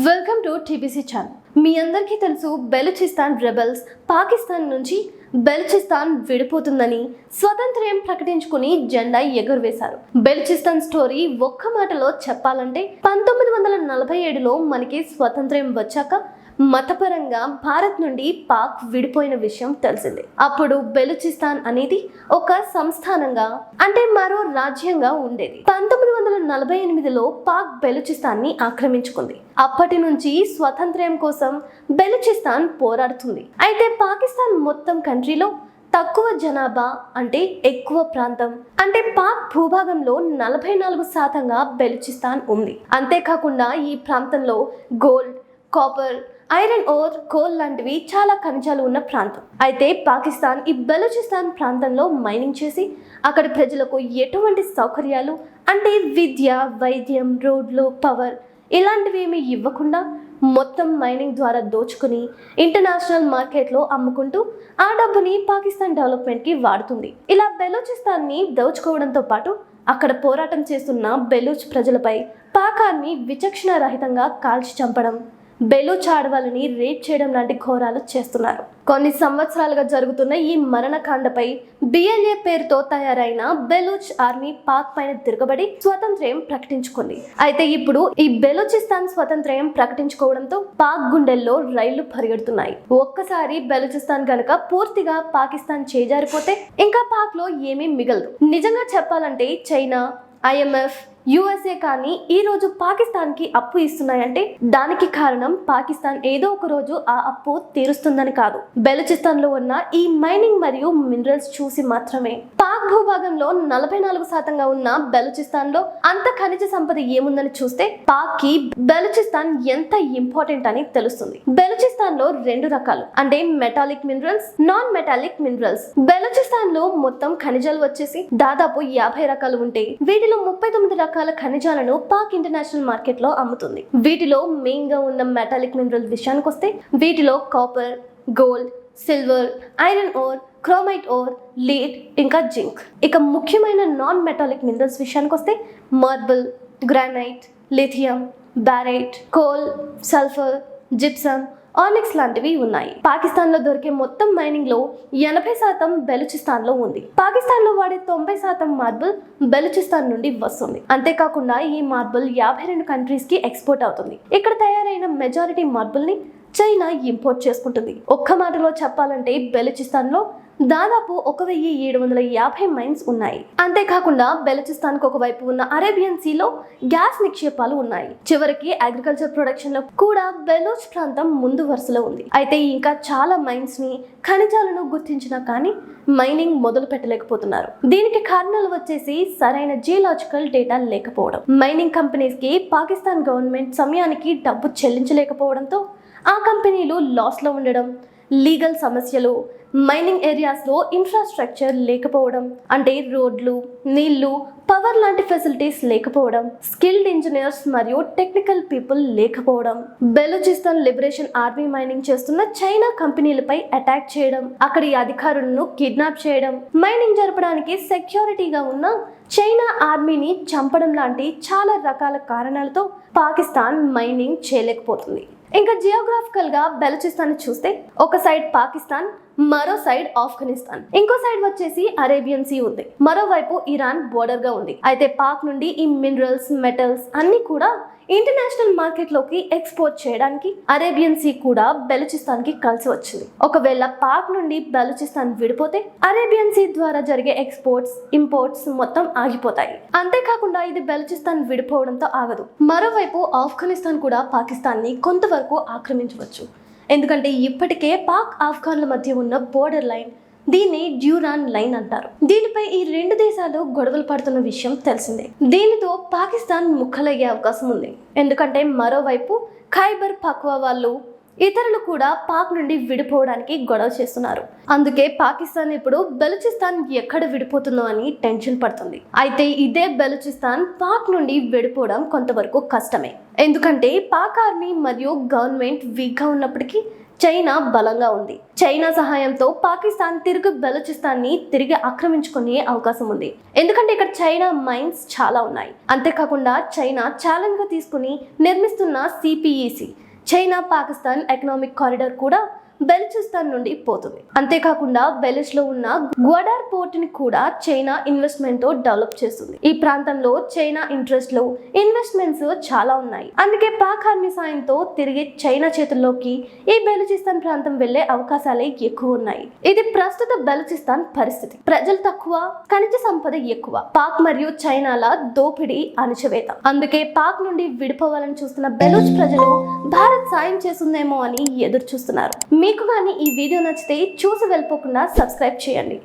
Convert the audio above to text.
Welcome to TBC channel. మీ అందరికీ తెలుసు, బెలూచిస్తాన్ రెబెల్స్ పాకిస్తాన్ నుంచి బెలూచిస్తాన్ విడిపోతుందని స్వతంత్రం ప్రకటించుకుని జెండా ఎగురవేశారు. బెలూచిస్తాన్ స్టోరీ ఒక్క మాటలో చెప్పాలంటే 1947లో మనకి స్వతంత్రం వచ్చాక మతపరంగా భారత్ నుండి పాక్ విడిపోయిన విషయం తెలిసిందే. అప్పుడు బెలూచిస్తాన్ అనేది ఒక సంస్థానంగా అంటే మరో రాజ్యంగా ఉండేది. 1948లో పాక్ బెలూచిస్తాన్ ని ఆక్రమించుకుంది. అప్పటి నుంచి స్వతంత్రం కోసం బెలూచిస్తాన్ పోరాడుతుంది. అయితే పాకిస్తాన్ మొత్తం కంట్రీలో తక్కువ జనాభా అంటే ఎక్కువ ప్రాంతం అంటే పాక్ భూభాగంలో 44% బెలూచిస్తాన్ ఉంది. అంతేకాకుండా ఈ ప్రాంతంలో gold, copper, iron ore, coal లాంటివి చాలా ఖనిజాలు ఉన్న ప్రాంతం. అయితే పాకిస్తాన్ ఈ బెలూచిస్తాన్ ప్రాంతంలో మైనింగ్ చేసి అక్కడి ప్రజలకు ఎటువంటి సౌకర్యాలు అంటే విద్య, వైద్యం, రోడ్లు, పవర్ ఇలాంటివి ఏమీ ఇవ్వకుండా మొత్తం మైనింగ్ ద్వారా దోచుకుని ఇంటర్నేషనల్ మార్కెట్లో అమ్ముకుంటూ ఆ డబ్బుని పాకిస్తాన్ డెవలప్మెంట్కి వాడుతుంది. ఇలా బెలూచిస్తాన్ని దోచుకోవడంతో పాటు అక్కడ పోరాటం చేస్తున్న బెలూచ్ ప్రజలపై పాక్ ఆర్మీ విచక్షణ రహితంగా కాల్చి చంపడం, బెలూచ్ ఆడవాళ్ళని రేప్ చేయడం లాంటి ఘోరాలు చేస్తున్నారు. కొన్ని సంవత్సరాలుగా జరుగుతున్న ఈ మరణకాండపై బిఎల్ఏ పేరుతో తయారైన బెలూచ్ ఆర్మీ పాక్ పైన తిరగబడి స్వతంత్రం ప్రకటించుకుంది. అయితే ఇప్పుడు ఈ బెలూచిస్తాన్ స్వతంత్రం ప్రకటించుకోవడంతో పాక్ గుండెల్లో రైళ్లు పరిగెడుతున్నాయి. ఒక్కసారి బెలూచిస్తాన్ గనక పూర్తిగా పాకిస్తాన్ చేజారిపోతే ఇంకా పాక్ లో ఏమీ మిగలదు. నిజంగా చెప్పాలంటే చైనా, IMF, USA కానీ ఈ రోజు పాకిస్తాన్ కి అప్పు ఇస్తున్నాయంటే దానికి కారణం పాకిస్తాన్ ఏదో ఒక రోజు ఆ అప్పు తీరుస్తుందని కాదు, బెలూచిస్తాన్ లో ఉన్న ఈ మైనింగ్ మరియు మినరల్స్ చూసి మాత్రమే. పాక్ భూభాగంలో 44% ఉన్న బెలూచిస్తాన్ లో అంత ఖనిజ సంపద ఏముందని చూస్తే పాక్ కి బెలూచిస్తాన్ ఎంత ఇంపార్టెంట్ అని తెలుస్తుంది. బెలూచిస్తాన్ లో 2 రకాలు అంటే metallic minerals, non metallic minerals. Balochistan లో మొత్తం ఖనిజాలు వచ్చేసి దాదాపు 50 రకాలు ఉంటే వీటిలో 39 రకాల ఖనిజాలను పాక్ ఇంటర్నేషనల్ మార్కెట్ లో అమ్ముతుంది. వీటిలో మెయిన్ గా ఉన్న మెటాలిక్ మినరల్ విషయానికి వస్తే వీటిలో copper, gold, silver, iron ore, chromite ore, lead ఇంకా జింక్. ఇక ముఖ్యమైన నాన్ మెటాలిక్ మినరల్స్ విషయానికి వస్తే marble, granite, lithium, barite, coal, sulphur, gypsum, onyx లాంటివి ఉన్నాయి. పాకిస్తాన్ లో దొరికే మొత్తం మైనింగ్ లో 80% బెలూచిస్తాన్ లో ఉంది. పాకిస్తాన్ లో వాడే 90% మార్బుల్ బెలూచిస్తాన్ నుండి వస్తుంది. అంతేకాకుండా ఈ మార్బుల్ 52 కంట్రీస్ కి ఎక్స్పోర్ట్ అవుతుంది. ఇక్కడ తయారైన మెజారిటీ మార్బుల్ ని చైనా ఇంపోర్ట్ చేసుకుంటుంది. ఒక్క మాటలో చెప్పాలంటే బెలూచిస్తాన్ లో దాదాపు 1750 మైన్స్ ఉన్నాయి. అంతేకాకుండా బెలూచిస్తాన్ కు ఒకవైపు ఉన్న అరేబియన్ సీలో గ్యాస్ నిక్షేపాలు ఉన్నాయి. చివరికి అగ్రికల్చర్ ప్రొడక్షన్ లో కూడా బెలూచ్ ప్రాంతం ముందు వరుసలో ఉంది. అయితే ఇంకా చాలా మైన్స్ ని, ఖనిజాలను గుర్తించినా కానీ మైనింగ్ మొదలు పెట్టలేకపోతున్నారు. దీనికి కారణాలు వచ్చేసి సరైన జియోలాజికల్ డేటా లేకపోవడం, మైనింగ్ కంపెనీస్ కి పాకిస్తాన్ గవర్నమెంట్ సమయానికి డబ్బు చెల్లించలేకపోవడంతో ఆ కంపెనీలు లాస్ లో ఉండడం, లీగల్ సమస్యలు, మైనింగ్ ఏరియాస్లో ఇన్ఫ్రాస్ట్రక్చర్ లేకపోవడం అంటే రోడ్లు, నీళ్లు, పవర్ లాంటి ఫెసిలిటీస్ లేకపోవడం, స్కిల్డ్ ఇంజనీర్స్ మరియు టెక్నికల్ పీపుల్ లేకపోవడం, బెలూచిస్తాన్ లిబరేషన్ ఆర్మీ మైనింగ్ చేస్తున్న చైనా కంపెనీలపై అటాక్ చేయడం, అక్కడి అధికారులను కిడ్నాప్ చేయడం, మైనింగ్ జరపడానికి సెక్యూరిటీగా ఉన్న చైనా ఆర్మీని చంపడం లాంటి చాలా రకాల కారణాలతో పాకిస్తాన్ మైనింగ్ చేయలేకపోతుంది. ఇంకా జియోగ్రాఫికల్ గా బెలూచిస్తాన్ చూస్తే ఒక సైడ్ పాకిస్తాన్, మరో సైడ్ ఆఫ్ఘనిస్తాన్, ఇంకో సైడ్ వచ్చేసి అరేబియన్ సీ ఉంది, మరోవైపు ఇరాన్ బోర్డర్ గా ఉంది. అయితే పాక్ నుండి ఈ మినరల్స్, మెటల్స్ అన్ని కూడా ఇంటర్నేషనల్ మార్కెట్ లోకి ఎక్స్పోర్ట్ చేయడానికి అరేబియన్ సీ కూడా బెలూచిస్తాన్ కి కలిసి వచ్చింది. ఒకవేళ పాక్ నుండి బెలూచిస్తాన్ విడిపోతే అరేబియన్ సీ ద్వారా జరిగే ఎక్స్పోర్ట్స్, ఇంపోర్ట్స్ మొత్తం ఆగిపోతాయి. అంతేకాకుండా ఇది బెలూచిస్తాన్ విడిపోవడంతో ఆగదు. మరోవైపు ఆఫ్ఘనిస్తాన్ కూడా పాకిస్తాన్ ని కొంతవరకు ఆక్రమించవచ్చు. ఎందుకంటే ఇప్పటికే పాక్ ఆఫ్ఘన్ల మధ్య ఉన్న బోర్డర్ లైన్, దీన్ని డ్యూరాన్ లైన్ అంటారు. దీనిపై ఈ 2 దేశాలు గొడవలు పడుతున్న విషయం తెలిసిందే. దీనితో పాకిస్తాన్ ముక్కలయ్యే అవకాశం ఉంది. ఎందుకంటే మరోవైపు ఖైబర్ పఖ్వా వాళ్ళు ఇతరులు కూడా పాక్ నుండి విడిపోవడానికి గొడవ చేస్తున్నారు. అందుకే పాకిస్తాన్ ఇప్పుడు బెలూచిస్తాన్ ఎక్కడ విడిపోతుందో అని టెన్షన్ పడుతుంది. అయితే ఇదే బెలూచిస్తాన్ పాక్ నుండి విడిపోవడం కొంతవరకు కష్టమే. ఎందుకంటే పాక్ ఆర్మీ మరియు గవర్నమెంట్ వీక్ గా ఉన్నప్పటికీ చైనా బలంగా ఉంది. చైనా సహాయంతో పాకిస్తాన్ బెలూచిస్తాన్ని తిరిగి ఆక్రమించుకునే అవకాశం ఉంది. ఎందుకంటే ఇక్కడ చైనా మైన్స్ చాలా ఉన్నాయి. అంతేకాకుండా చైనా ఛాలెంజ్ గా తీసుకుని నిర్మిస్తున్న CPEC China Pakistan economic corridor కూడా బెలూచిస్తాన్ నుండి పోతుంది. అంతేకాకుండా బెలూచ్ లో ఉన్న గ్వాడార్ పోర్ట్ ని కూడా చైనా ఇన్వెస్ట్మెంట్ తో డెవలప్ చేస్తుంది. ఈ ప్రాంతంలో చైనా ఇంట్రెస్ట్ లో ఇన్వెస్ట్మెంట్స్ చాలా ఉన్నాయి. అందుకే పాక్ ఆర్మీ సాయంతో తిరిగి చైనా చేతుల్లోకి ఈ బెలూచిస్తాన్ ప్రాంతం వెళ్లే అవకాశాలే ఎక్కువ ఉన్నాయి. ఇది ప్రస్తుత బెలూచిస్తాన్ పరిస్థితి. ప్రజలు తక్కువ, ఖనిజ సంపద ఎక్కువ. పాక్ మరియు చైనాల దోపిడీ అణచివేత. అందుకే పాక్ నుండి విడిపోవాలని చూస్తున్న బెలూచ్ ప్రజలు భారత్ సాయం చేస్తుందేమో అని ఎదురు చూస్తున్నారు. మీకు కానీ ఈ వీడియో నచ్చితే చూసి వెళ్ళిపోకుండా సబ్స్క్రైబ్ చేయండి.